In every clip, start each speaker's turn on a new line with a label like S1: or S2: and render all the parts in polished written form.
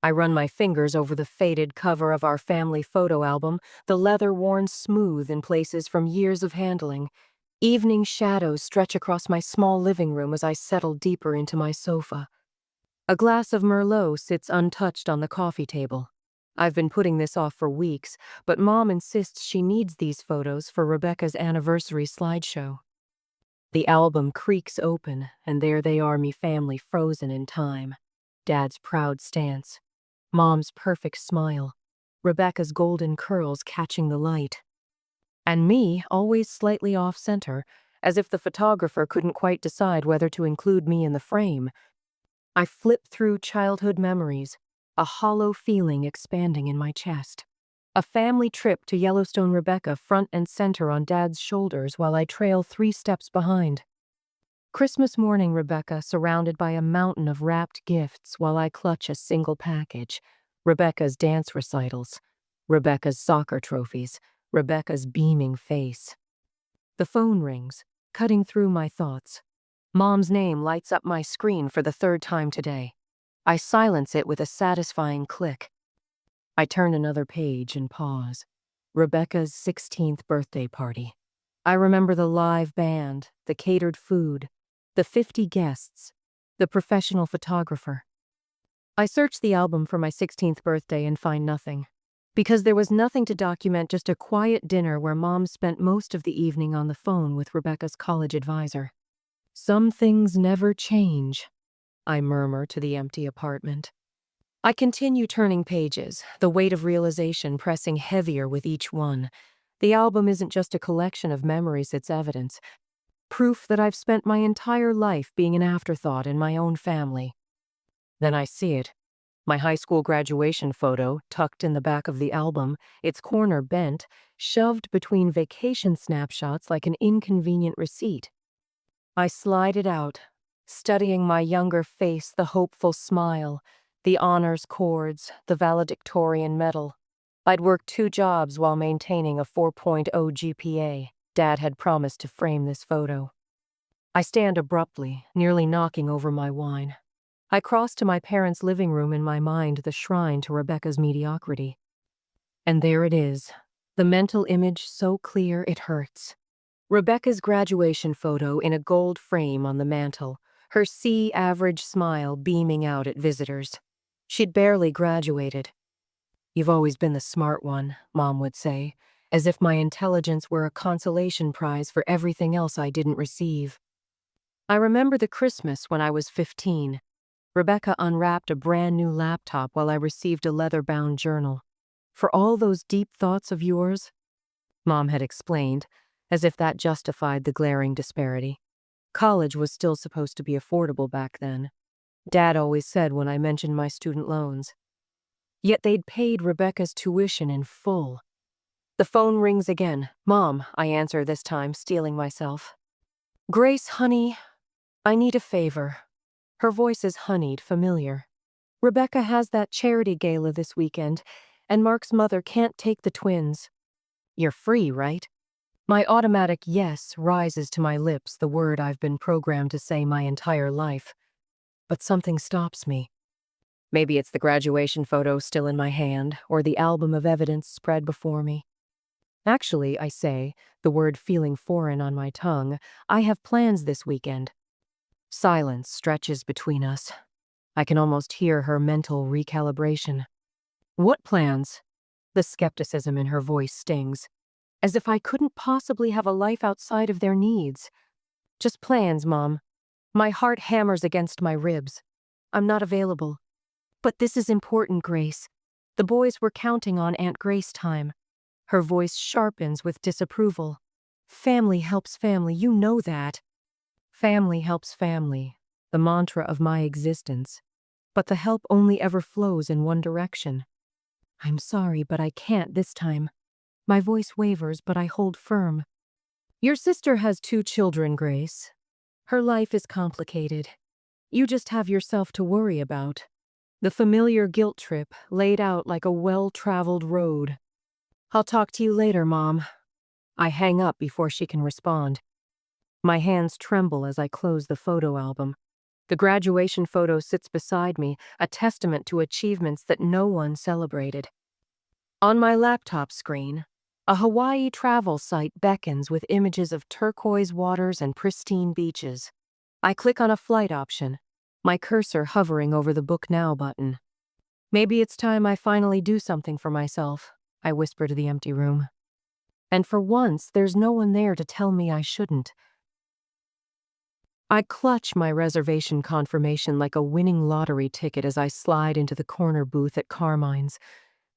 S1: I run my fingers over the faded cover of our family photo album, the leather worn smooth in places from years of handling. Evening shadows stretch across my small living room as I settle deeper into my sofa. A glass of Merlot sits untouched on the coffee table. I've been putting this off for weeks, but Mom insists she needs these photos for Rebecca's anniversary slideshow. The album creaks open, and there they are, me family frozen in time. Dad's proud stance. Mom's perfect smile. Rebecca's golden curls catching the light. And me, always slightly off-center, as if the photographer couldn't quite decide whether to include me in the frame. I flip through childhood memories, a hollow feeling expanding in my chest. A family trip to Yellowstone Rebecca front and center on Dad's shoulders while I trail 3 steps behind. Christmas morning Rebecca surrounded by a mountain of wrapped gifts while I clutch a single package. Rebecca's dance recitals. Rebecca's soccer trophies. Rebecca's beaming face. The phone rings, cutting through my thoughts. Mom's name lights up my screen for the 3rd time today. I silence it with a satisfying click. I turn another page and pause. Rebecca's 16th birthday party. I remember the live band, the catered food, the 50 guests, the professional photographer. I search the album for my 16th birthday and find nothing. Because there was nothing to document, just a quiet dinner where Mom spent most of the evening on the phone with Rebecca's college advisor. Some things never change, I murmur to the empty apartment. I continue turning pages, the weight of realization pressing heavier with each one. The album isn't just a collection of memories, it's evidence. Proof that I've spent my entire life being an afterthought in my own family. Then I see it. My high school graduation photo, tucked in the back of the album, its corner bent, shoved between vacation snapshots like an inconvenient receipt. I slide it out, studying my younger face, the hopeful smile, the honors cords, the valedictorian medal. I'd worked 2 jobs while maintaining a 4.0 GPA. Dad had promised to frame this photo. I stand abruptly, nearly knocking over my wine. I cross to my parents' living room, in my mind the shrine to Rebecca's mediocrity. And there it is, the mental image so clear it hurts. Rebecca's graduation photo in a gold frame on the mantel, her C-average smile beaming out at visitors. She'd barely graduated. "You've always been the smart one," Mom would say, as if my intelligence were a consolation prize for everything else I didn't receive. I remember the Christmas when I was 15. Rebecca unwrapped a brand new laptop while I received a leather-bound journal. "For all those deep thoughts of yours," Mom had explained, as if that justified the glaring disparity. College was still supposed to be affordable back then. Dad always said when I mentioned my student loans. Yet they'd paid Rebecca's tuition in full. The phone rings again. "Mom," I answer this time, steeling myself. "Grace, honey, I need a favor." Her voice is honeyed, familiar. "Rebecca has that charity gala this weekend, and Mark's mother can't take the twins." "You're free, right?" My automatic yes rises to my lips, the word I've been programmed to say my entire life. But something stops me. Maybe it's the graduation photo still in my hand, or the album of evidence spread before me. "Actually," I say, the word feeling foreign on my tongue, "I have plans this weekend." Silence stretches between us. I can almost hear her mental recalibration. "What plans?" The skepticism in her voice stings, as if I couldn't possibly have a life outside of their needs. "Just plans, Mom." My heart hammers against my ribs. "I'm not available." "But this is important, Grace. The boys were counting on Aunt Grace time." Her voice sharpens with disapproval. "Family helps family, you know that." Family helps family, the mantra of my existence. But the help only ever flows in one direction. "I'm sorry, but I can't this time." My voice wavers, but I hold firm. "Your sister has 2 children, Grace. Her life is complicated. You just have yourself to worry about." The familiar guilt trip laid out like a well-traveled road. "I'll talk to you later, Mom." I hang up before she can respond. My hands tremble as I close the photo album. The graduation photo sits beside me, a testament to achievements that no one celebrated. On my laptop screen, a Hawaii travel site beckons with images of turquoise waters and pristine beaches. I click on a flight option, my cursor hovering over the Book Now button. Maybe it's time I finally do something for myself, I whisper to the empty room. And for once, there's no one there to tell me I shouldn't. I clutch my reservation confirmation like a winning lottery ticket as I slide into the corner booth at Carmine's.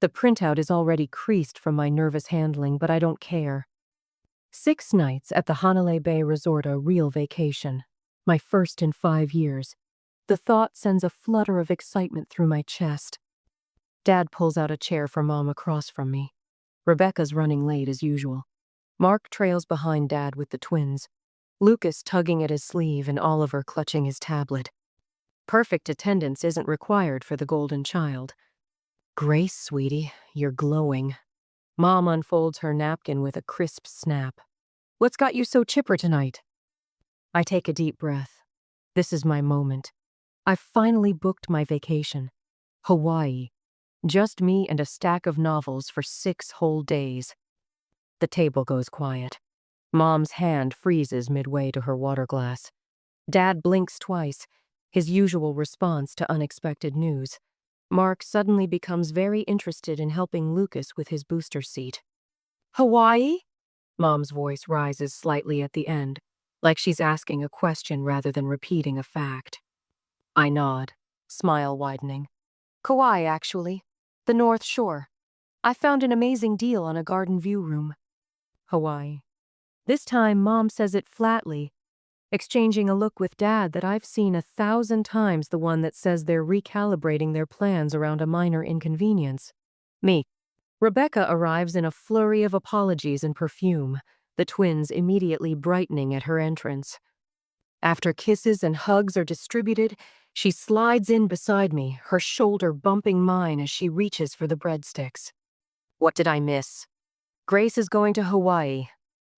S1: The printout is already creased from my nervous handling, but I don't care. 6 nights at the Hanalei Bay Resort, a real vacation. My first in 5 years. The thought sends a flutter of excitement through my chest. Dad pulls out a chair for Mom across from me. Rebecca's running late as usual. Mark trails behind Dad with the twins. Lucas tugging at his sleeve and Oliver clutching his tablet. Perfect attendance isn't required for the golden child. Grace, sweetie, you're glowing. Mom unfolds her napkin with a crisp snap. What's got you so chipper tonight? I take a deep breath. This is my moment. I've finally booked my vacation. Hawaii. Just me and a stack of novels for 6 whole days. The table goes quiet. Mom's hand freezes midway to her water glass. Dad blinks twice, his usual response to unexpected news. Mark suddenly becomes very interested in helping Lucas with his booster seat. Hawaii? Mom's voice rises slightly at the end, like she's asking a question rather than repeating a fact. I nod, smile widening. Kauai, actually. The North Shore. I found an amazing deal on a garden view room. Hawaii. This time, Mom says it flatly, exchanging a look with Dad that I've seen 1,000 times, the one that says they're recalibrating their plans around a minor inconvenience. Me. Rebecca arrives in a flurry of apologies and perfume, the twins immediately brightening at her entrance. After kisses and hugs are distributed, she slides in beside me, her shoulder bumping mine as she reaches for the breadsticks. What did I miss? Grace is going to Hawaii,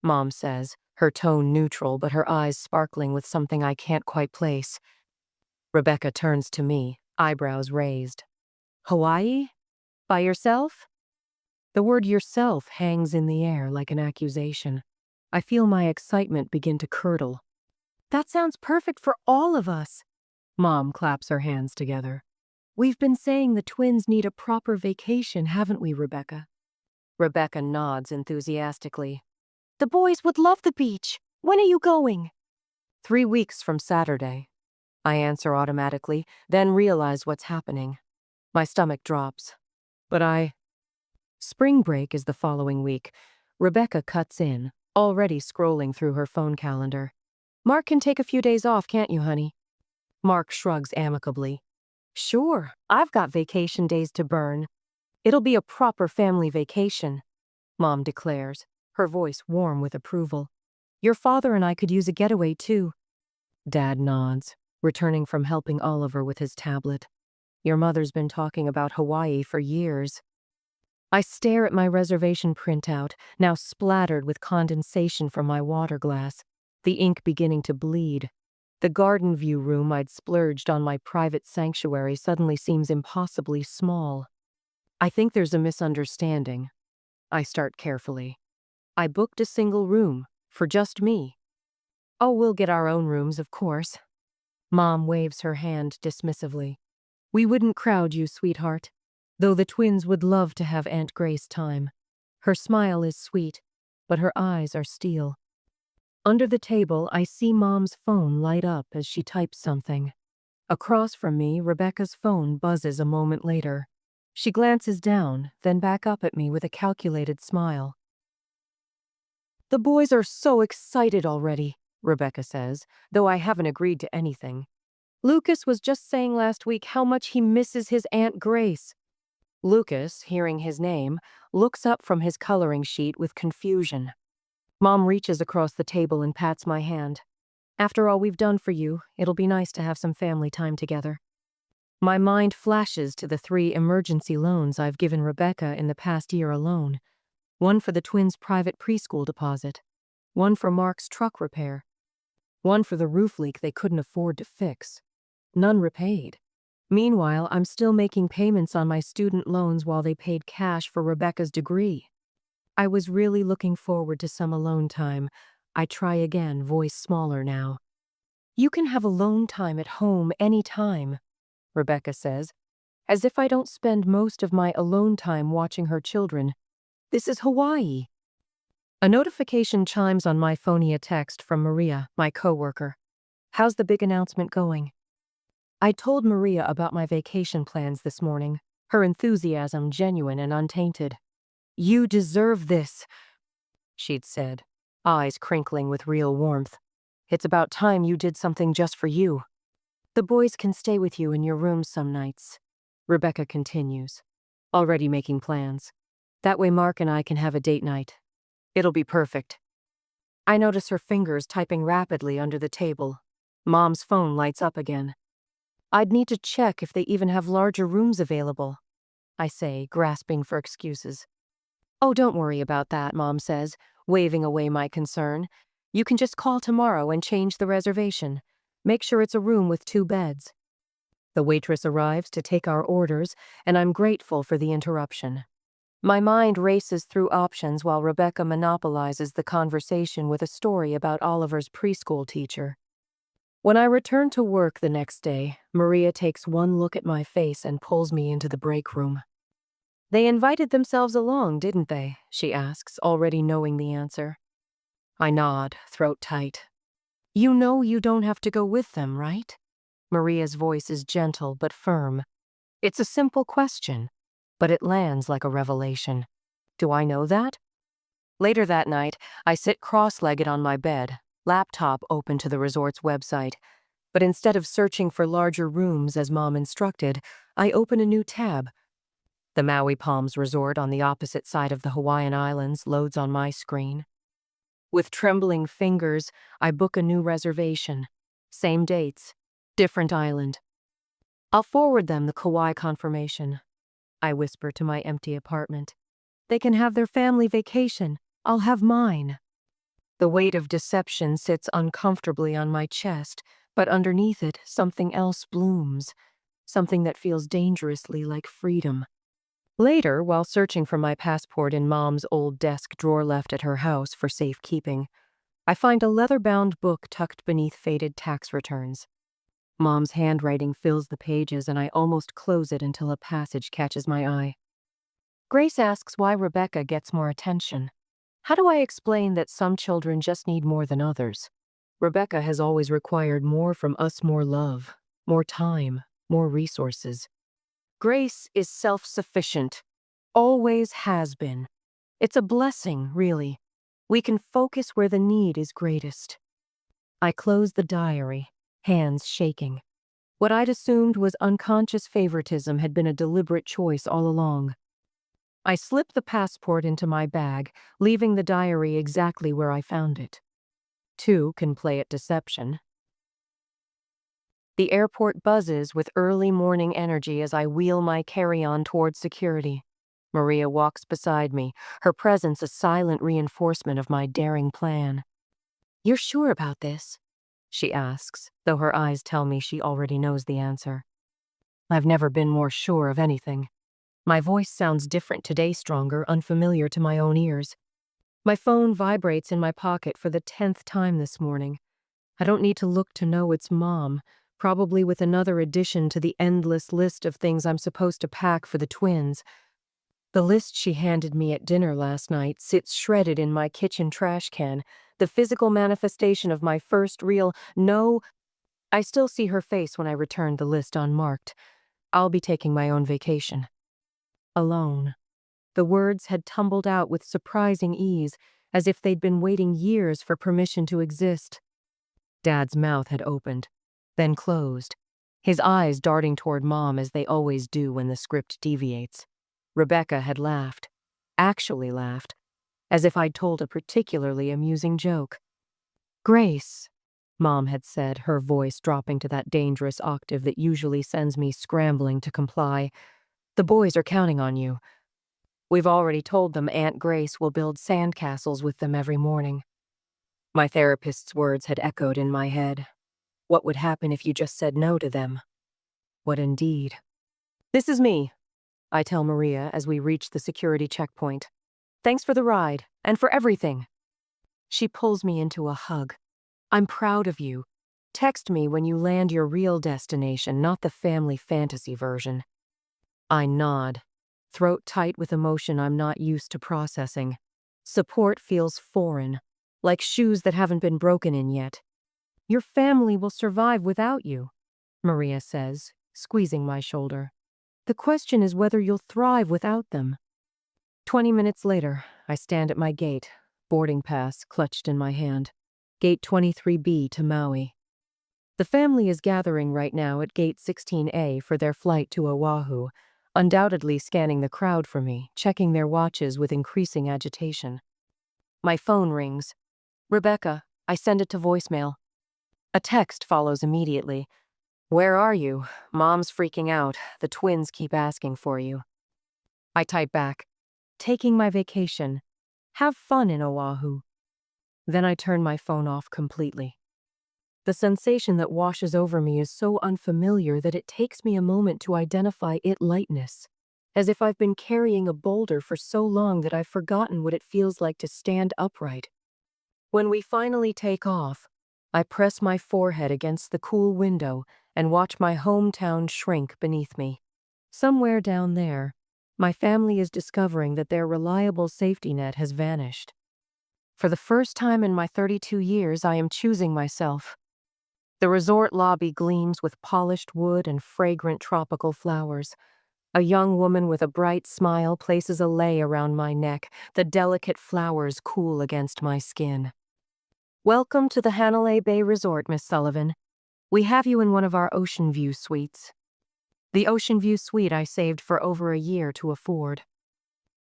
S1: Mom says, her tone neutral but her eyes sparkling with something I can't quite place. Rebecca turns to me, eyebrows raised. Hawaii? By yourself? The word yourself hangs in the air like an accusation. I feel my excitement begin to curdle. That sounds perfect for all of us. Mom claps her hands together. We've been saying the twins need a proper vacation, haven't we, Rebecca? Rebecca nods enthusiastically. The boys would love the beach. When are you going? 3 weeks from Saturday. I answer automatically, then realize what's happening. My stomach drops. But Spring break is the following week. Rebecca cuts in, already scrolling through her phone calendar. Mark can take a few days off, can't you, honey? Mark shrugs amicably. Sure, I've got vacation days to burn. It'll be a proper family vacation, Mom declares, her voice warm with approval. Your father and I could use a getaway, too. Dad nods, returning from helping Oliver with his tablet. Your mother's been talking about Hawaii for years. I stare at my reservation printout, now splattered with condensation from my water glass, the ink beginning to bleed. The garden view room I'd splurged on my private sanctuary suddenly seems impossibly small. I think there's a misunderstanding. I start carefully. I booked a single room, for just me. Oh, we'll get our own rooms, of course. Mom waves her hand dismissively. We wouldn't crowd you, sweetheart, though the twins would love to have Aunt Grace time. Her smile is sweet, but her eyes are steel. Under the table, I see Mom's phone light up as she types something. Across from me, Rebecca's phone buzzes a moment later. She glances down, then back up at me with a calculated smile. The boys are so excited already, Rebecca says, though I haven't agreed to anything. Lucas was just saying last week how much he misses his Aunt Grace. Lucas, hearing his name, looks up from his coloring sheet with confusion. Mom reaches across the table and pats my hand. After all we've done for you, it'll be nice to have some family time together. My mind flashes to the 3 emergency loans I've given Rebecca in the past year alone. One for the twins' private preschool deposit, one for Mark's truck repair, one for the roof leak they couldn't afford to fix. none repaid. Meanwhile, I'm still making payments on my student loans while they paid cash for Rebecca's degree. I was really looking forward to some alone time. I try again, voice smaller now. You can have alone time at home any time, Rebecca says, as if I don't spend most of my alone time watching her children. This is Hawaii. A notification chimes on my phonea text from Maria, my coworker. How's the big announcement going? I told Maria about my vacation plans this morning, her enthusiasm genuine and untainted. You deserve this, she'd said, eyes crinkling with real warmth. It's about time you did something just for you. The boys can stay with you in your room some nights, Rebecca continues, already making plans. That way Mark and I can have a date night. It'll be perfect. I notice her fingers typing rapidly under the table. Mom's phone lights up again. I'd need to check if they even have larger rooms available, I say, grasping for excuses. Oh, don't worry about that, Mom says, waving away my concern. You can just call tomorrow and change the reservation. Make sure it's a room with 2 beds. The waitress arrives to take our orders, and I'm grateful for the interruption. My mind races through options while Rebecca monopolizes the conversation with a story about Oliver's preschool teacher. When I return to work the next day, Maria takes one look at my face and pulls me into the break room. They invited themselves along, didn't they? She asks, already knowing the answer. I nod, throat tight. You know you don't have to go with them, right? Maria's voice is gentle but firm. It's a simple question, but it lands like a revelation. Do I know that? Later that night, I sit cross-legged on my bed, laptop open to the resort's website. But instead of searching for larger rooms as Mom instructed, I open a new tab. The Maui Palms Resort on the opposite side of the Hawaiian Islands loads on my screen. With trembling fingers, I book a new reservation. Same dates, different island. I'll forward them the Kauai confirmation, I whisper to my empty apartment. They can have their family vacation. I'll have mine. The weight of deception sits uncomfortably on my chest, but underneath it, something else blooms. Something that feels dangerously like freedom. Later, while searching for my passport in Mom's old desk drawer left at her house for safekeeping, I find a leather-bound book tucked beneath faded tax returns. Mom's handwriting fills the pages, and I almost close it until a passage catches my eye. Grace asks why Rebecca gets more attention. How do I explain that some children just need more than others? Rebecca has always required more from us, more love, more time, more resources. Grace is self-sufficient, always has been. It's a blessing, really. We can focus where the need is greatest. I close the diary, hands shaking. What I'd assumed was unconscious favoritism had been a deliberate choice all along. I slip the passport into my bag, leaving the diary exactly where I found it. 2 can play at deception. The airport buzzes with early morning energy as I wheel my carry-on toward security. Maria walks beside me, her presence a silent reinforcement of my daring plan. You're sure about this? She asks, though her eyes tell me she already knows the answer. I've never been more sure of anything. My voice sounds different today, stronger, unfamiliar to my own ears. My phone vibrates in my pocket for the 10th time this morning. I don't need to look to know it's Mom, probably with another addition to the endless list of things I'm supposed to pack for the twins. The list she handed me at dinner last night sits shredded in my kitchen trash can, the physical manifestation of my first real no. I still see her face when I return the list unmarked. I'll be taking my own vacation. Alone. The words had tumbled out with surprising ease, as if they'd been waiting years for permission to exist. Dad's mouth had opened, then closed, his eyes darting toward Mom as they always do when the script deviates. Rebecca had laughed, actually laughed, as if I'd told a particularly amusing joke. Grace, Mom had said, her voice dropping to that dangerous octave that usually sends me scrambling to comply. The boys are counting on you. We've already told them Aunt Grace will build sandcastles with them every morning. My therapist's words had echoed in my head. What would happen if you just said no to them? What indeed? This is me, I tell Maria as we reach the security checkpoint. Thanks for the ride, and for everything. She pulls me into a hug. I'm proud of you. Text me when you land your real destination, not the family fantasy version. I nod, throat tight with emotion I'm not used to processing. Support feels foreign, like shoes that haven't been broken in yet. Your family will survive without you, Maria says, squeezing my shoulder. The question is whether you'll thrive without them. 20 minutes later, I stand at my gate, boarding pass clutched in my hand. Gate 23B to Maui. The family is gathering right now at Gate 16A for their flight to Oahu, undoubtedly scanning the crowd for me, checking their watches with increasing agitation. My phone rings. Rebecca, I send it to voicemail. A text follows immediately. Where are you? Mom's freaking out. The twins keep asking for you. I type back. Taking my vacation. Have fun in Oahu. Then I turn my phone off completely. The sensation that washes over me is so unfamiliar that it takes me a moment to identify its lightness, as if I've been carrying a boulder for so long that I've forgotten what it feels like to stand upright. When we finally take off, I press my forehead against the cool window and watch my hometown shrink beneath me. Somewhere down there, my family is discovering that their reliable safety net has vanished. For the first time in my 32 years, I am choosing myself. The resort lobby gleams with polished wood and fragrant tropical flowers. A young woman with a bright smile places a lei around my neck, the delicate flowers cool against my skin. Welcome to the Hanalei Bay Resort, Miss Sullivan. We have you in one of our Ocean View suites. The Ocean View suite I saved for over a year to afford.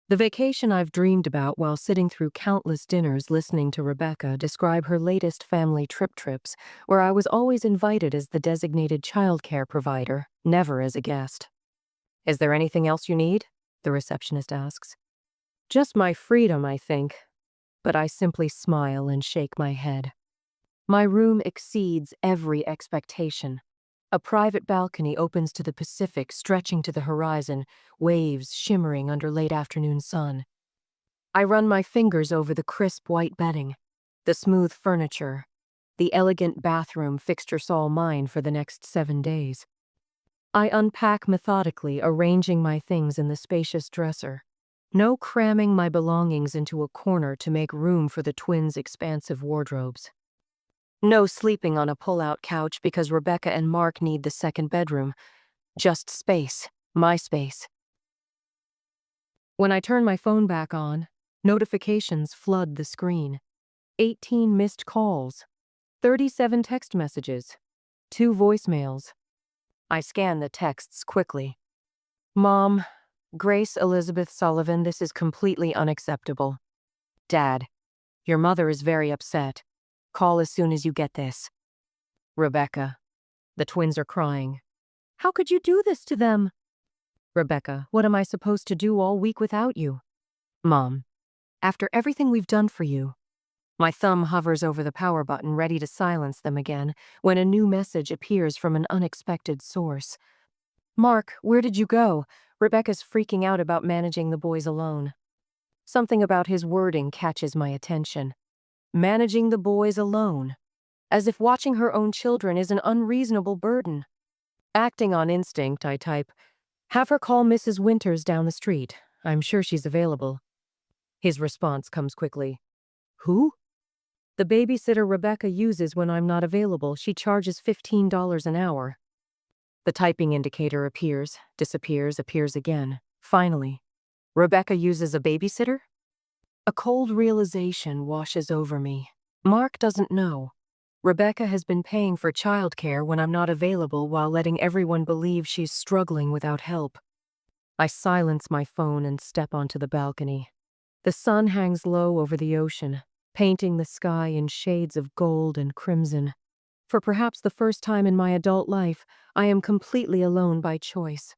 S1: The vacation I've dreamed about while sitting through countless dinners listening to Rebecca describe her latest family trips, where I was always invited as the designated childcare provider, never as a guest. Is there anything else you need? The receptionist asks. Just my freedom, I think. But I simply smile and shake my head. My room exceeds every expectation. A private balcony opens to the Pacific, stretching to the horizon, waves shimmering under late afternoon sun. I run my fingers over the crisp white bedding, the smooth furniture, the elegant bathroom fixtures all mine for the next 7 days. I unpack methodically, arranging my things in the spacious dresser. No cramming my belongings into a corner to make room for the twins' expansive wardrobes. No sleeping on a pull-out couch because Rebecca and Mark need the second bedroom. Just space, my space. When I turn my phone back on, notifications flood the screen. 18 missed calls, 37 text messages, 2 voicemails. I scan the texts quickly. Mom, Grace Elizabeth Sullivan, this is completely unacceptable. Dad, your mother is very upset. Call as soon as you get this. Rebecca, the twins are crying. How could you do this to them? Rebecca, what am I supposed to do all week without you? Mom, after everything we've done for you. My thumb hovers over the power button, ready to silence them again, when a new message appears from an unexpected source. Mark, where did you go? Rebecca's freaking out about managing the boys alone. Something about his wording catches my attention. Managing the boys alone, as if watching her own children is an unreasonable burden. Acting on instinct, I type, have her call Mrs. Winters down the street. I'm sure she's available. His response comes quickly. Who? The babysitter Rebecca uses when I'm not available. She charges $15 an hour. The typing indicator appears, disappears, appears again. Finally, Rebecca uses a babysitter? A cold realization washes over me. Mark doesn't know. Rebecca has been paying for childcare when I'm not available while letting everyone believe she's struggling without help. I silence my phone and step onto the balcony. The sun hangs low over the ocean, painting the sky in shades of gold and crimson. For perhaps the first time in my adult life, I am completely alone by choice.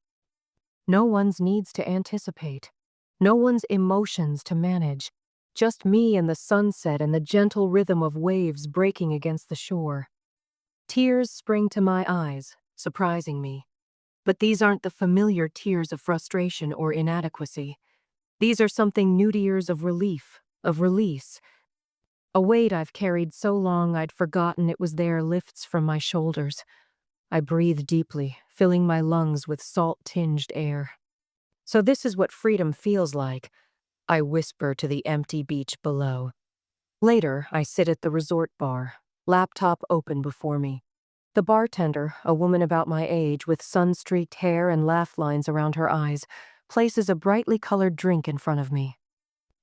S1: No one's needs to anticipate. No one's emotions to manage. Just me and the sunset and the gentle rhythm of waves breaking against the shore. Tears spring to my eyes, surprising me. But these aren't the familiar tears of frustration or inadequacy. These are something new tears of relief, of release. A weight I've carried so long I'd forgotten it was there lifts from my shoulders. I breathe deeply, filling my lungs with salt-tinged air. So this is what freedom feels like, I whisper to the empty beach below. Later, I sit at the resort bar, laptop open before me. The bartender, a woman about my age with sun-streaked hair and laugh lines around her eyes, places a brightly colored drink in front of me.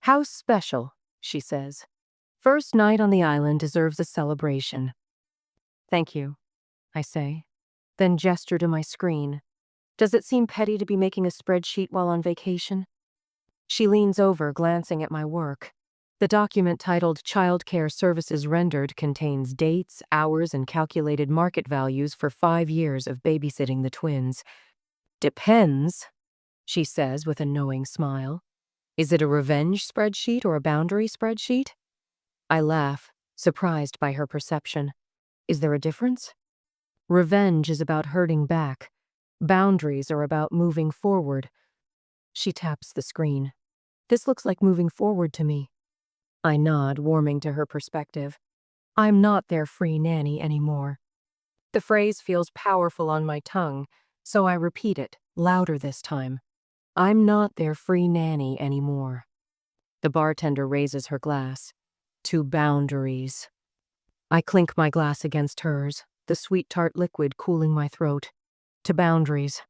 S1: "How special," she says. "First night on the island deserves a celebration." "Thank you," I say, then gesture to my screen. Does it seem petty to be making a spreadsheet while on vacation? She leans over, glancing at my work. The document titled Childcare Services Rendered contains dates, hours, and calculated market values for 5 years of babysitting the twins. "Depends," she says with a knowing smile. "Is it a revenge spreadsheet or a boundary spreadsheet?" I laugh, surprised by her perception. Is there a difference? Revenge is about hurting back. Boundaries are about moving forward. She taps the screen. "This looks like moving forward to me." I nod, warming to her perspective. I'm not their free nanny anymore. The phrase feels powerful on my tongue, so I repeat it, louder this time. I'm not their free nanny anymore. The bartender raises her glass. "To boundaries." I clink my glass against hers, the sweet tart liquid cooling my throat. To boundaries.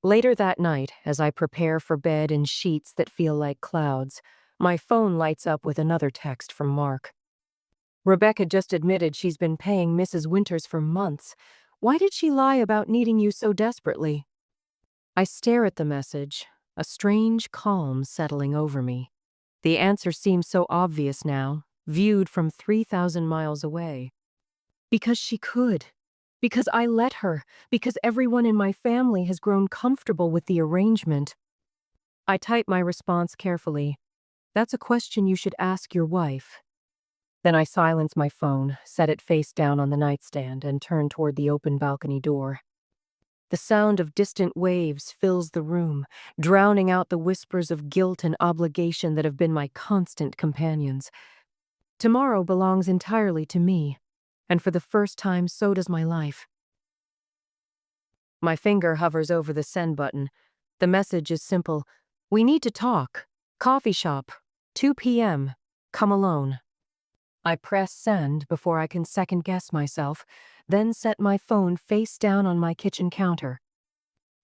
S1: Later that night, as I prepare for bed in sheets that feel like clouds, my phone lights up with another text from Mark. "Rebecca just admitted she's been paying Mrs. Winters for months. Why did she lie about needing you so desperately?" I stare at the message, a strange calm settling over me. The answer seems so obvious now, viewed from 3,000 miles away. Because she could. Because I let her. Because everyone in my family has grown comfortable with the arrangement. I type my response carefully. "That's a question you should ask your wife." Then I silence my phone, set it face down on the nightstand, and turn toward the open balcony door. The sound of distant waves fills the room, drowning out the whispers of guilt and obligation that have been my constant companions. Tomorrow belongs entirely to me, and for the first time so does my life. My finger hovers over the send button. The message is simple. "We need to talk. Coffee shop. 2 p.m. Come alone." I press send before I can second-guess myself, then set my phone face down on my kitchen counter.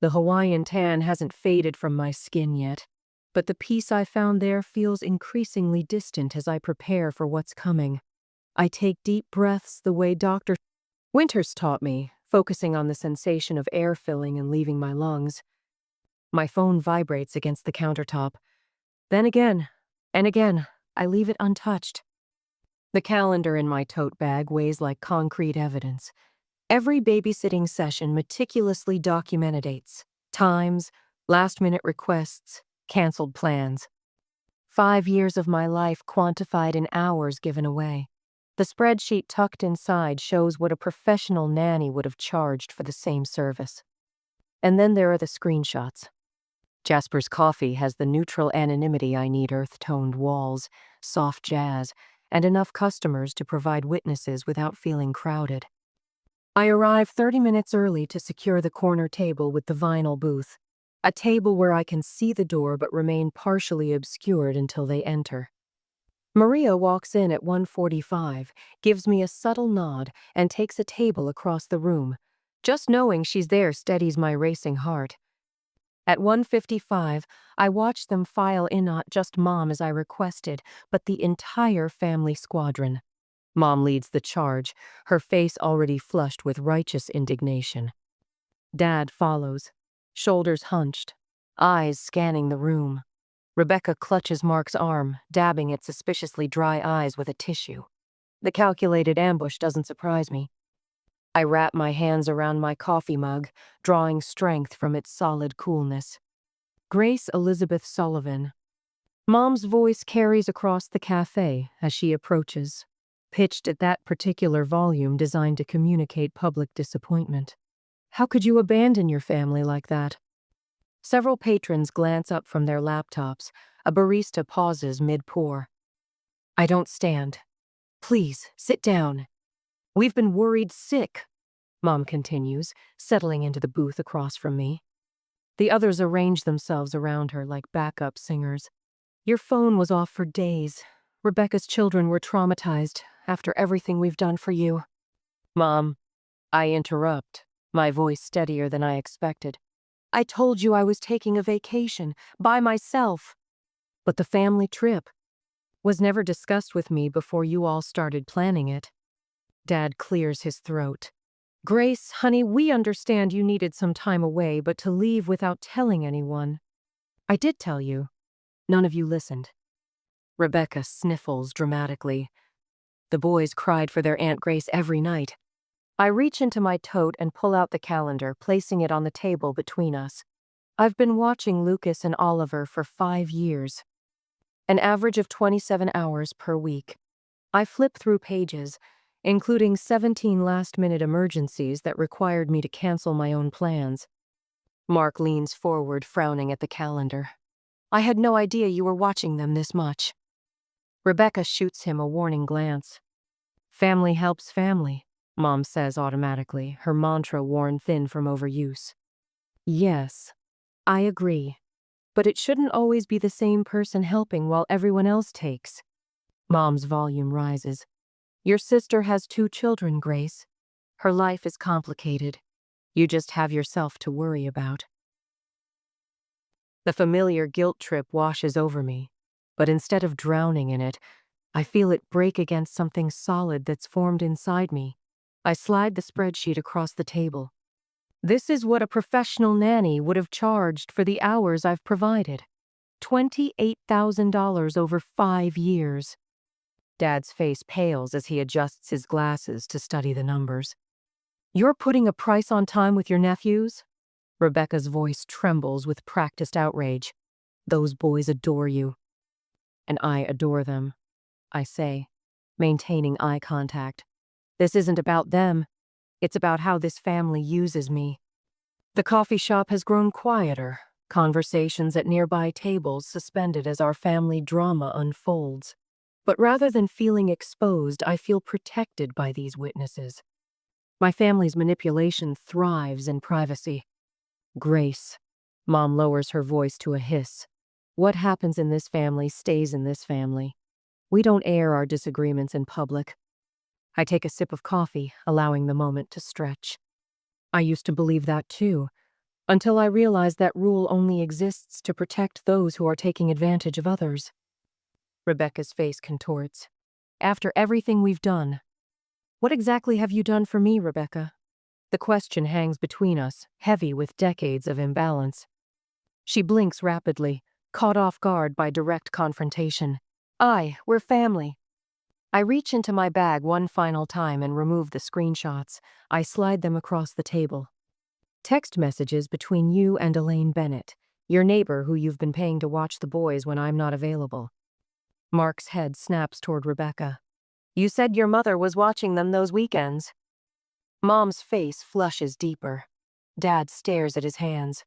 S1: The Hawaiian tan hasn't faded from my skin yet, but the peace I found there feels increasingly distant as I prepare for what's coming. I take deep breaths the way Dr. Winters taught me, focusing on the sensation of air filling and leaving my lungs. My phone vibrates against the countertop. Then again, and again, I leave it untouched. The calendar in my tote bag weighs like concrete evidence. Every babysitting session meticulously documented dates, times, last-minute requests, canceled plans. 5 years of my life quantified in hours given away. The spreadsheet tucked inside shows what a professional nanny would have charged for the same service. And then there are the screenshots. Jasper's coffee has the neutral anonymity I need: earth-toned walls, soft jazz, and enough customers to provide witnesses without feeling crowded. I arrive 30 minutes early to secure the corner table with the vinyl booth, a table where I can see the door but remain partially obscured until they enter. Maria walks in at 1:45, gives me a subtle nod, and takes a table across the room. Just knowing she's there steadies my racing heart. At 1:55, I watch them file in not just Mom as I requested, but the entire family squadron. Mom leads the charge, her face already flushed with righteous indignation. Dad follows, shoulders hunched, eyes scanning the room. Rebecca clutches Mark's arm, dabbing at suspiciously dry eyes with a tissue. The calculated ambush doesn't surprise me. I wrap my hands around my coffee mug, drawing strength from its solid coolness. Grace Elizabeth Sullivan. Mom's voice carries across the cafe as she approaches. pitched at that particular volume designed to communicate public disappointment. How could you abandon your family like that? Several patrons glance up from their laptops. A barista pauses mid-pour. I don't stand. Please, sit down. We've been worried sick, Mom continues, settling into the booth across from me. The others arrange themselves around her like backup singers. Your phone was off for days. Rebecca's children were traumatized after everything we've done for you. Mom, I interrupt, my voice steadier than I expected. I told you I was taking a vacation, by myself. But the family trip was never discussed with me before you all started planning it. Dad clears his throat. Grace, honey, we understand you needed some time away, but to leave without telling anyone. I did tell you. None of you listened. Rebecca sniffles dramatically. The boys cried for their Aunt Grace every night. I reach into my tote and pull out the calendar, placing it on the table between us. I've been watching Lucas and Oliver for 5 years. An average of 27 hours per week. I flip through pages, including 17 last-minute emergencies that required me to cancel my own plans. Mark leans forward, frowning at the calendar. I had no idea you were watching them this much. Rebecca shoots him a warning glance. Family helps family, Mom says automatically, her mantra worn thin from overuse. Yes, I agree. But it shouldn't always be the same person helping while everyone else takes. Mom's volume rises. Your sister has 2 children, Grace. Her life is complicated. You just have yourself to worry about. The familiar guilt trip washes over me, but instead of drowning in it, I feel it break against something solid that's formed inside me. I slide the spreadsheet across the table. This is what a professional nanny would have charged for the hours I've provided. $28,000 over 5 years. Dad's face pales as he adjusts his glasses to study the numbers. You're putting a price on time with your nephews? Rebecca's voice trembles with practiced outrage. Those boys adore you. And I adore them, I say, maintaining eye contact. This isn't about them. It's about how this family uses me. The coffee shop has grown quieter, conversations at nearby tables suspended as our family drama unfolds. But rather than feeling exposed, I feel protected by these witnesses. My family's manipulation thrives in privacy. Grace. Mom lowers her voice to a hiss. What happens in this family stays in this family. We don't air our disagreements in public. I take a sip of coffee, allowing the moment to stretch. I used to believe that too, until I realized that rule only exists to protect those who are taking advantage of others. Rebecca's face contorts. After everything we've done. What exactly have you done for me, Rebecca? The question hangs between us, heavy with decades of imbalance. She blinks rapidly, caught off guard by direct confrontation. We're family. I reach into my bag one final time and remove the screenshots. I slide them across the table. Text messages between you and Elaine Bennett, your neighbor who you've been paying to watch the boys when I'm not available. Mark's head snaps toward Rebecca. You said your mother was watching them those weekends. Mom's face flushes deeper. Dad stares at his hands.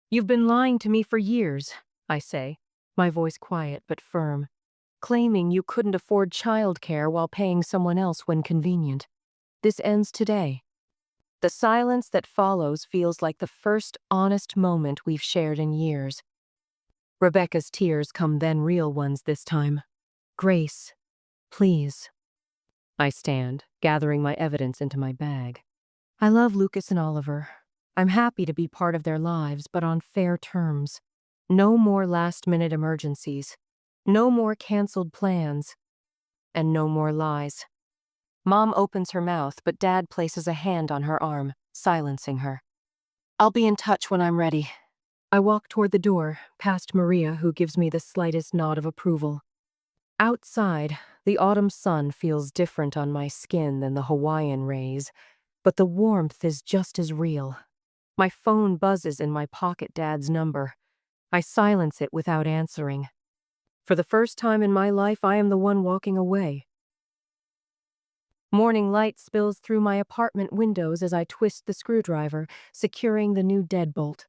S1: You've been lying to me for years, I say, my voice quiet but firm, claiming you couldn't afford childcare while paying someone else when convenient. This ends today. The silence that follows feels like the first honest moment we've shared in years. Rebecca's tears come then real ones this time. Grace, please. I stand, gathering my evidence into my bag. I love Lucas and Oliver. I'm happy to be part of their lives, but on fair terms. No more last-minute emergencies. No more canceled plans. And no more lies. Mom opens her mouth, but Dad places a hand on her arm, silencing her. I'll be in touch when I'm ready. I walk toward the door, past Maria, who gives me the slightest nod of approval. Outside, the autumn sun feels different on my skin than the Hawaiian rays, but the warmth is just as real. My phone buzzes in my pocket. Dad's number. I silence it without answering. For the first time in my life, I am the one walking away. Morning light spills through my apartment windows as I twist the screwdriver, securing the new deadbolt.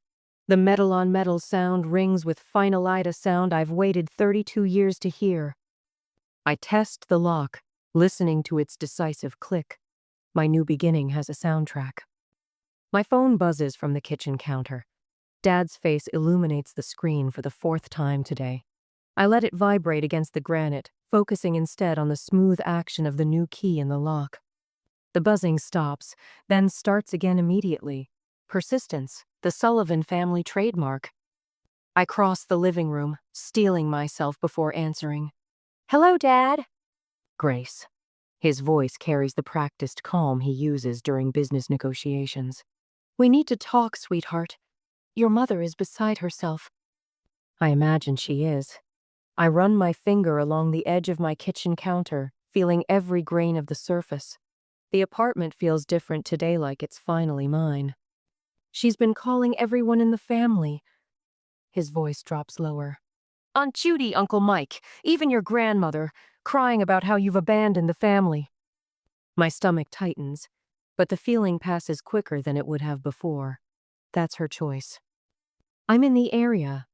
S1: The metal-on-metal sound rings with final AITA sound I've waited 32 years to hear. I test the lock, listening to its decisive click. My new beginning has a soundtrack. My phone buzzes from the kitchen counter. Dad's face illuminates the screen for the 4th time today. I let it vibrate against the granite, focusing instead on the smooth action of the new key in the lock. The buzzing stops, then starts again immediately. Persistence, the Sullivan family trademark. I cross the living room, steeling myself before answering. "Hello, Dad." Grace. His voice carries the practiced calm he uses during business negotiations. "We need to talk, sweetheart. Your mother is beside herself." I imagine she is. I run my finger along the edge of my kitchen counter, feeling every grain of the surface. The apartment feels different today, like it's finally mine. "She's been calling everyone in the family." His voice drops lower. "Aunt Judy, Uncle Mike, even your grandmother, crying about how you've abandoned the family." My stomach tightens, but the feeling passes quicker than it would have before. That's her choice. "I'm in the area.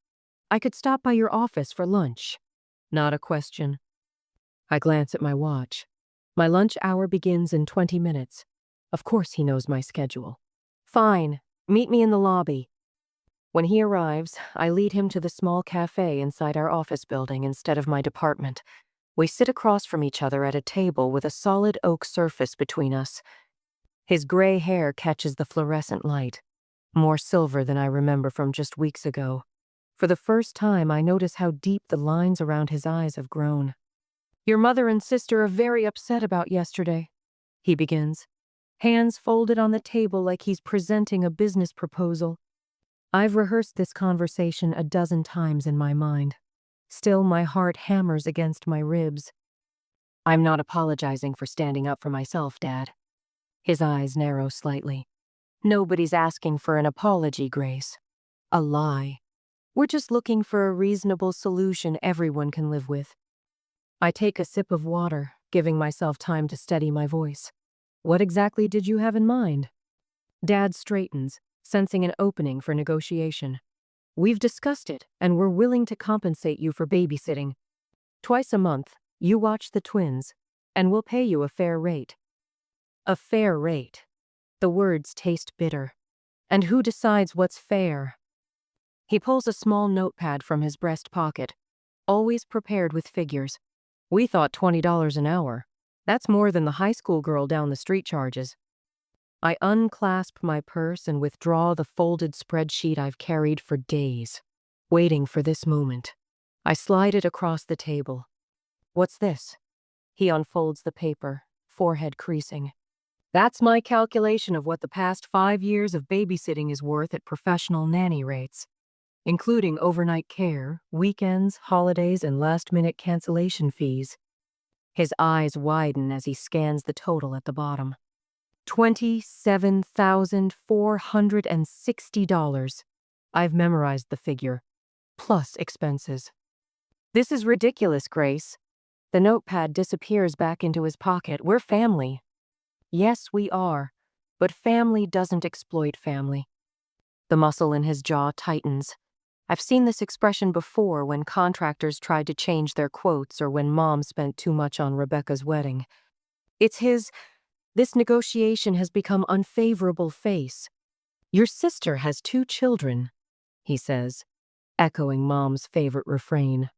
S1: I could stop by your office for lunch." Not a question. I glance at my watch. My lunch hour begins in 20 minutes. Of course he knows my schedule. "Fine. Meet me in the lobby." When he arrives, I lead him to the small cafe inside our office building instead of my department. We sit across from each other at a table with a solid oak surface between us. His gray hair catches the fluorescent light, more silver than I remember from just weeks ago. For the first time, I notice how deep the lines around his eyes have grown. "Your mother and sister are very upset about yesterday," he begins, hands folded on the table like he's presenting a business proposal. I've rehearsed this conversation a dozen times in my mind. Still, my heart hammers against my ribs. "I'm not apologizing for standing up for myself, Dad." His eyes narrow slightly. "Nobody's asking for an apology, Grace. A lie. We're just looking for a reasonable solution everyone can live with." I take a sip of water, giving myself time to steady my voice. "What exactly did you have in mind?" Dad straightens, sensing an opening for negotiation. "We've discussed it, and we're willing to compensate you for babysitting. Twice a month, you watch the twins, and we'll pay you a fair rate." A fair rate. The words taste bitter. And who decides what's fair? He pulls a small notepad from his breast pocket, always prepared with figures. "We thought $20 an hour. That's more than the high school girl down the street charges." I unclasp my purse and withdraw the folded spreadsheet I've carried for days, waiting for this moment. I slide it across the table. "What's this?" He unfolds the paper, forehead creasing. "That's my calculation of what the past 5 years of babysitting is worth at professional nanny rates, including overnight care, weekends, holidays, and last-minute cancellation fees." His eyes widen as he scans the total at the bottom. $27,460. I've memorized the figure, plus expenses. "This is ridiculous, Grace." The notepad disappears back into his pocket. "We're family." "Yes, we are, but family doesn't exploit family." The muscle in his jaw tightens. I've seen this expression before when contractors tried to change their quotes or when Mom spent too much on Rebecca's wedding. It's his, "This negotiation has become unfavorable" face. "Your sister has 2 children," he says, echoing Mom's favorite refrain.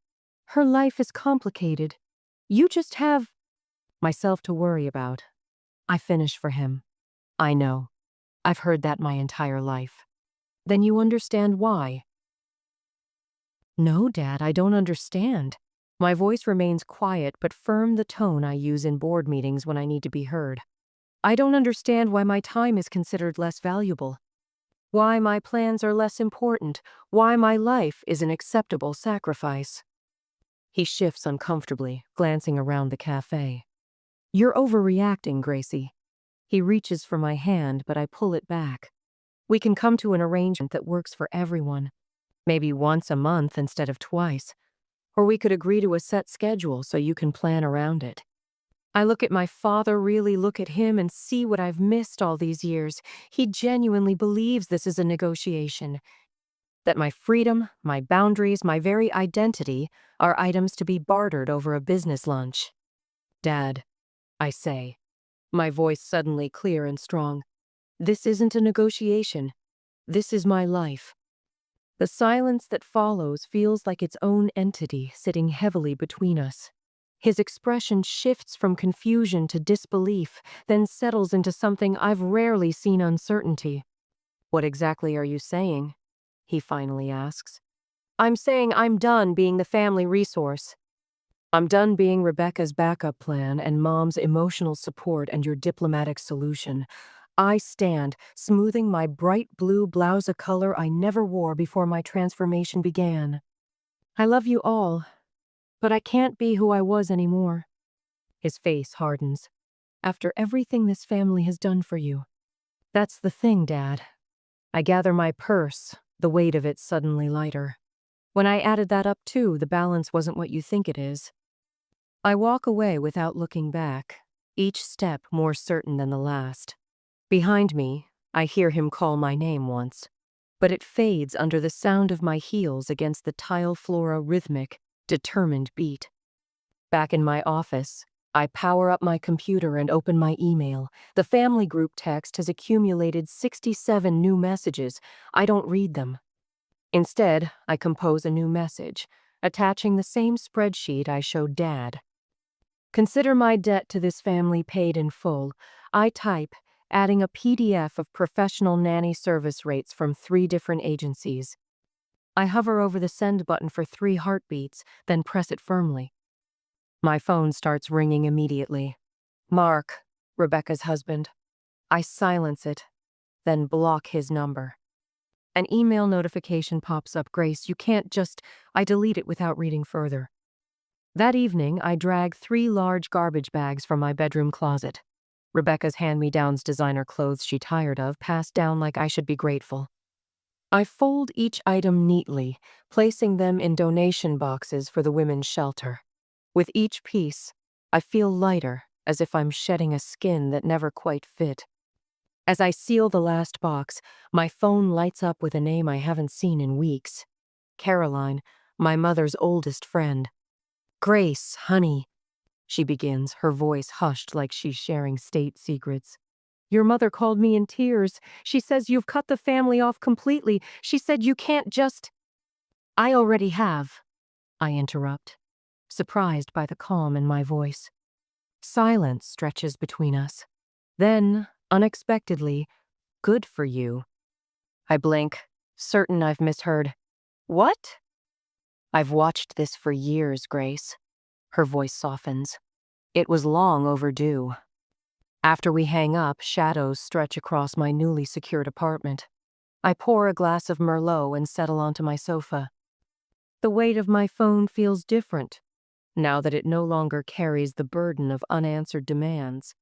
S1: "Her life is complicated. You just have myself to worry about." I finish for him. "I know. I've heard that my entire life." "Then you understand why." "No, Dad, I don't understand." My voice remains quiet but firm, the tone I use in board meetings when I need to be heard. "I don't understand why my time is considered less valuable. Why my plans are less important. Why my life is an acceptable sacrifice." He shifts uncomfortably, glancing around the cafe. "You're overreacting, Gracie." He reaches for my hand, but I pull it back. "We can come to an arrangement that works for everyone. Maybe once a month instead of twice. Or we could agree to a set schedule so you can plan around it." I look at my father, really look at him, and see what I've missed all these years. He genuinely believes this is a negotiation. That my freedom, my boundaries, my very identity are items to be bartered over a business lunch. Dad, I say, my voice suddenly clear and strong. This isn't a negotiation. This is my life. The silence that follows feels like its own entity sitting heavily between us. His expression shifts from confusion to disbelief, then settles into something I've rarely seen: uncertainty. What exactly are you saying? He finally asks. I'm saying I'm done being the family resource. I'm done being Rebecca's backup plan and Mom's emotional support and your diplomatic solution. I stand, smoothing my bright blue blouse, a color I never wore before my transformation began. I love you all, but I can't be who I was anymore. His face hardens. After everything this family has done for you. That's the thing, Dad. I gather my purse, the weight of it suddenly lighter. When I added that up too, the balance wasn't what you think it is. I walk away without looking back, each step more certain than the last. Behind me, I hear him call my name once, but it fades under the sound of my heels against the tile floor, a rhythmic, determined beat. Back in my office, I power up my computer and open my email. The family group text has accumulated 67 new messages. I don't read them. Instead, I compose a new message, attaching the same spreadsheet I showed Dad. Consider my debt to this family paid in full. I type, adding a PDF of professional nanny service rates from 3 different agencies. I hover over the send button for 3 heartbeats, then press it firmly. My phone starts ringing immediately. Mark, Rebecca's husband. I silence it, then block his number. An email notification pops up. Grace, you can't just... I delete it without reading further. That evening, I drag 3 large garbage bags from my bedroom closet. Rebecca's hand-me-downs, designer clothes she tired of, passed down like I should be grateful. I fold each item neatly, placing them in donation boxes for the women's shelter. With each piece, I feel lighter, as if I'm shedding a skin that never quite fit. As I seal the last box, my phone lights up with a name I haven't seen in weeks. Caroline, my mother's oldest friend. Grace, honey, she begins, her voice hushed like she's sharing state secrets. Your mother called me in tears. She says you've cut the family off completely. She said you can't just... I already have, I interrupt, surprised by the calm in my voice. Silence stretches between us. Then, unexpectedly, good for you. I blink, certain I've misheard. What? I've watched this for years, Grace. Her voice softens. It was long overdue. After we hang up, shadows stretch across my newly secured apartment. I pour a glass of Merlot and settle onto my sofa. The weight of my phone feels different, now that it no longer carries the burden of unanswered demands.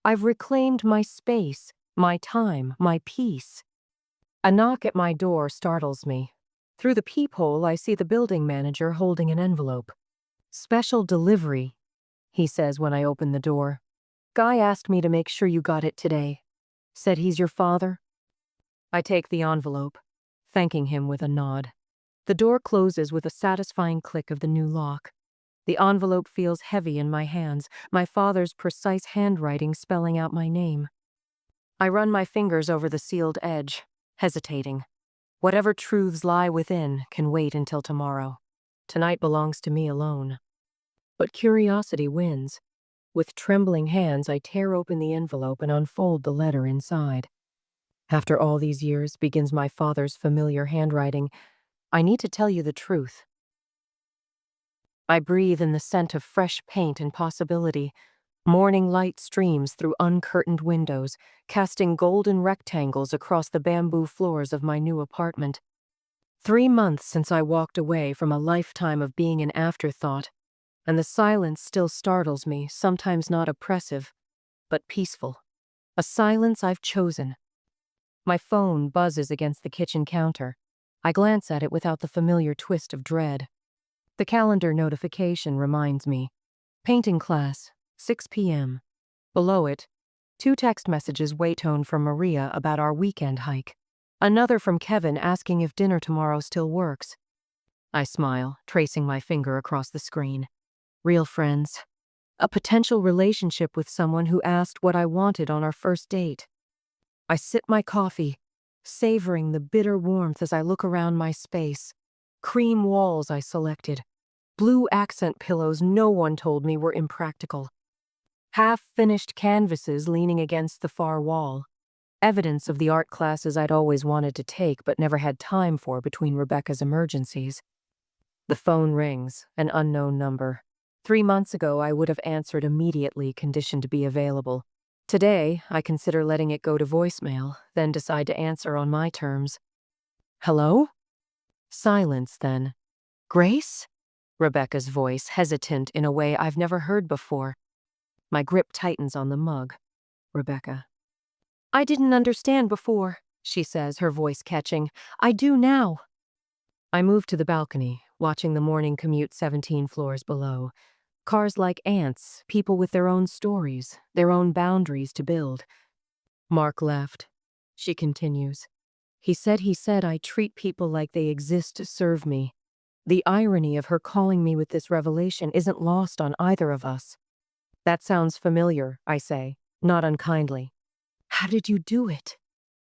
S1: I've reclaimed my space, my time, my peace. A knock at my door startles me. Through the peephole, I see the building manager holding an envelope. Special delivery, he says when I open the door. Guy asked me to make sure you got it today. Said he's your father. I take the envelope, thanking him with a nod. The door closes with a satisfying click of the new lock. The envelope feels heavy in my hands, my father's precise handwriting spelling out my name. I run my fingers over the sealed edge, hesitating. Whatever truths lie within can wait until tomorrow. Tonight belongs to me alone. But curiosity wins. With trembling hands, I tear open the envelope and unfold the letter inside. After all these years, begins my father's familiar handwriting, I need to tell you the truth. I breathe in the scent of fresh paint and possibility. Morning light streams through uncurtained windows, casting golden rectangles across the bamboo floors of my new apartment. 3 months since I walked away from a lifetime of being an afterthought, and the silence still startles me, sometimes not oppressive, but peaceful. A silence I've chosen. My phone buzzes against the kitchen counter. I glance at it without the familiar twist of dread. The calendar notification reminds me. Painting class, 6 p.m. Below it, 2 text messages wait tone from Maria about our weekend hike. Another from Kevin asking if dinner tomorrow still works. I smile, tracing my finger across the screen. Real friends. A potential relationship with someone who asked what I wanted on our first date. I sip my coffee, savoring the bitter warmth as I look around my space. Cream walls I selected. Blue accent pillows no one told me were impractical. Half-finished canvases leaning against the far wall. Evidence of the art classes I'd always wanted to take but never had time for between Rebecca's emergencies. The phone rings, an unknown number. 3 months ago, I would have answered immediately, conditioned to be available. Today, I consider letting it go to voicemail, then decide to answer on my terms. Hello? Silence, then. Grace? Rebecca's voice, hesitant in a way I've never heard before. My grip tightens on the mug. Rebecca. I didn't understand before, she says, her voice catching. I do now. I move to the balcony, watching the morning commute 17 floors below. Cars like ants, people with their own stories, their own boundaries to build. Mark left. She continues. He said I treat people like they exist to serve me. The irony of her calling me with this revelation isn't lost on either of us. That sounds familiar, I say, not unkindly. How did you do it?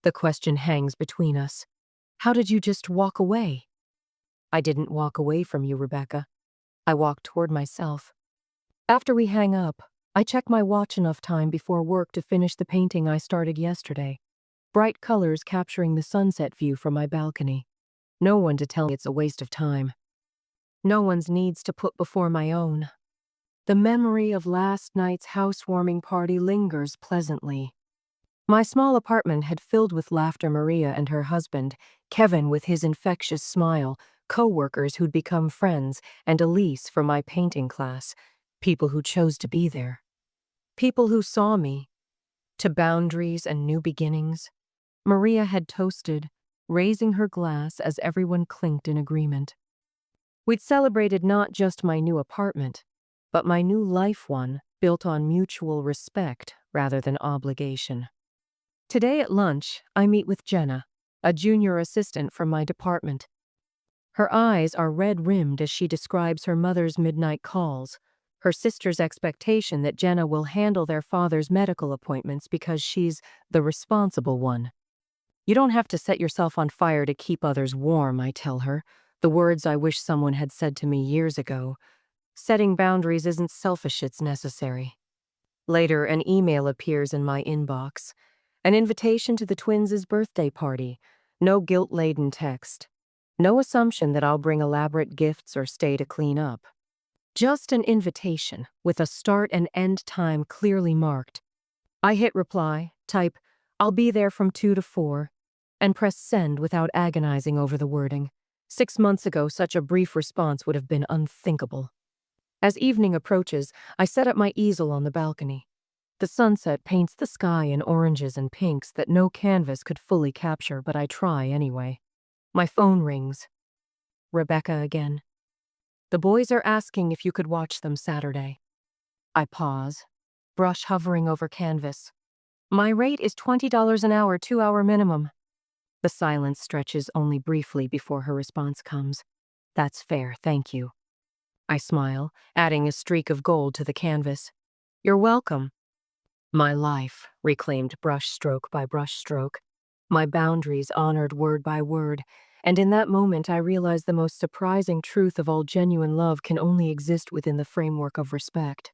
S1: The question hangs between us. How did you just walk away? I didn't walk away from you, Rebecca. I walked toward myself. After we hang up, I check my watch enough time before work to finish the painting I started yesterday. Bright colors capturing the sunset view from my balcony. No one to tell me it's a waste of time. No one's needs to put before my own. The memory of last night's housewarming party lingers pleasantly. My small apartment had filled with laughter. Maria and her husband, Kevin with his infectious smile, co-workers who'd become friends, and Elise from my painting class. People who chose to be there. People who saw me. To boundaries and new beginnings. Maria had toasted, raising her glass as everyone clinked in agreement. We'd celebrated not just my new apartment, but my new life, one built on mutual respect rather than obligation. Today at lunch, I meet with Jenna, a junior assistant from my department. Her eyes are red-rimmed as she describes her mother's midnight calls, her sister's expectation that Jenna will handle their father's medical appointments because she's the responsible one. You don't have to set yourself on fire to keep others warm, I tell her, the words I wish someone had said to me years ago. Setting boundaries isn't selfish, it's necessary. Later, an email appears in my inbox. An invitation to the twins' birthday party. No guilt-laden text. No assumption that I'll bring elaborate gifts or stay to clean up. Just an invitation, with a start and end time clearly marked. I hit reply, type, I'll be there from 2 to 4, and press send without agonizing over the wording. 6 months ago, such a brief response would have been unthinkable. As evening approaches, I set up my easel on the balcony. The sunset paints the sky in oranges and pinks that no canvas could fully capture, but I try anyway. My phone rings. Rebecca again. The boys are asking if you could watch them Saturday. I pause, brush hovering over canvas. My rate is $20 an hour, 2-hour minimum. The silence stretches only briefly before her response comes. That's fair, thank you. I smile, adding a streak of gold to the canvas. You're welcome. My life, reclaimed brushstroke by brushstroke. My boundaries honored word by word. And in that moment I realized the most surprising truth of all genuine love can only exist within the framework of respect.